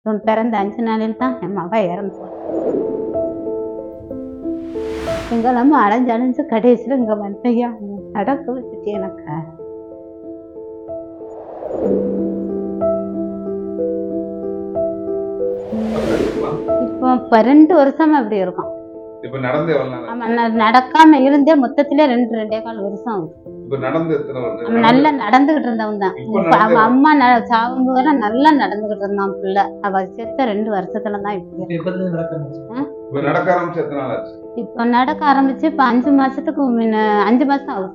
இவன் பிறந்த 5 நாளில் தான் என் மகன் இறந்து எங்கெல்லாம அலைஞ்சு கடைசியில் இங்கே வந்துயா நடக்க வச்சுட்டு எனக்கு இப்போ 2 வருஷமா இப்படி இருக்கும். இப்ப நடந்தே வரலாம். ஆமா, நடக்காம இருந்தே மொத்தத்திலே 2.25 வருஷம் ஆகுது. இப்ப நடந்து எத்தனை வருது? அவன் நல்லா நடந்துகிட்டு இருந்தவன் தான். அவன் அம்மா சாகும்போது நல்லா நடந்துகிட்டு இருந்தான் பிள்ளை. அவ செத்த 2 வருஷத்துல தான் இப்ப நடக்க ஆரம்பிச்சு எத்தனை நாள் ஆச்சு? இப்ப நடக்க ஆரம்பிச்சு இப்ப 5 மாசத்துக்கு முன்ன 5 மாசம் ஆகுது.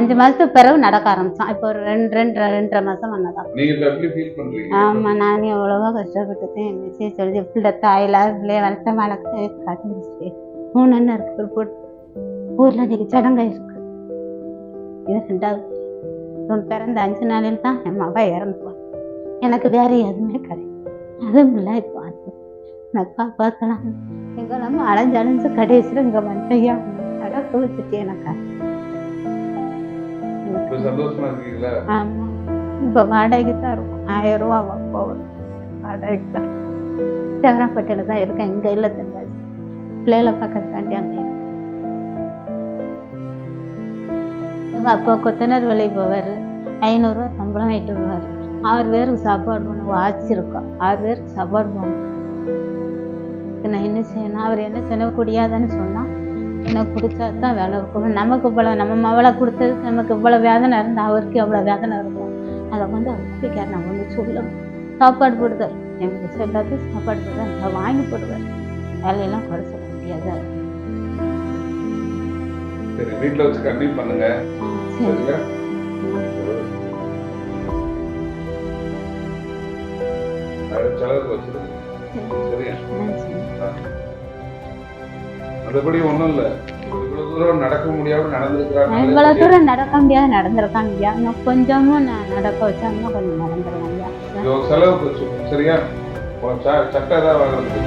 5 மாசத்துக்கு பிறகு நடக்க ஆரம்பிச்சான். இப்போ ஒரு 2.5 மாசம் வந்ததான். நீங்க எப்படி ஃபீல் பண்றீங்க? ஆமா, நான் எவ்வளவோ கஷ்டப்பட்டுட்டேன். என் விஷயம் சொல்லி பிள்ளை தாயில பிள்ளைய வளர்த்த வளர்க்க காட்டுச்சு. 3 அண்ணன் இருக்கு போட்டு ஊர்ல இன்னைக்கு சடங்கா இருக்கு. இது 2வது. இவன் பிறந்த 5 நாளில் தான் என் மகன் இறந்துவான். எனக்கு வேற எதுவுமே கிடையாது. அதுவும் இல்லை. இப்போ நான் காப்பாற்றலாம் எங்கெல்லாம அலைஞ்சு கடைசியில் இங்கே வந்துயா நடக்க வச்சுட்டு எனக்கு சந்தோஷமா இருக்கீங்களா? ஆமா, இப்ப வாடகைக்கு தான் இருக்கும். 1000 ரூபா போகுது வாடகைக்கு தான். தேவராப்பட்டியில தான் இருக்கேன். இங்க இல்ல தெரியாது. பிள்ளைகளை பக்கத்தாண்டி அங்கே அப்போ கொத்தனார் வேலை போவார். 500 ரூபா சம்பளம் வாங்கிட்டு வருவார். 6 பேருக்கு சாப்பாடு பண்ண வாச்சிருக்கோம். 6 பேருக்கு சாப்பாடு பண்ணணும். நான் என்ன செய்யணும்? அவர் என்ன செய்ய முடியாதுன்னு சொன்னா எனக்கு பிடிச்சாதான் வேலை இருக்கும். நமக்கு இவ்வளோ நம்ம மவளை கொடுத்தது நமக்கு இவ்வளோ வேதனை இருந்தால் அவருக்கு எவ்வளோ வேதனை இருக்கும். அதை வந்து அவர் பிடிக்காது. நான் வந்து சொல்லணும். சாப்பாடு போடுதல் எனக்கு சொல்லாது. சாப்பாடு போடுறேன் அதை வாங்கி போடுவார். வேலையெல்லாம் குறை சொல்ல முடியாது. சரி, வீட்டில் வச்சு கண்டிப்பாக பண்ணுங்க. சரி, செலவுக்கு வச்சிருங்க. சரியா? மற்றபடி ஒன்றும் இல்லை. இவ்வளவு தூரம் நடக்க முடியாம நடந்திருக்கிறாங்க. இவ்வளவு தூரம் நடக்க முடியாது நடந்திருக்காங்க ஐயா. இன்னும் கொஞ்சமும் நான் நடக்க வச்சாங்கன்னா கொஞ்சம் நடந்துருவாங்க ஐயா. செலவுக்கு வச்சு. சரியா? சட்டை ஏதாவது வாங்குறது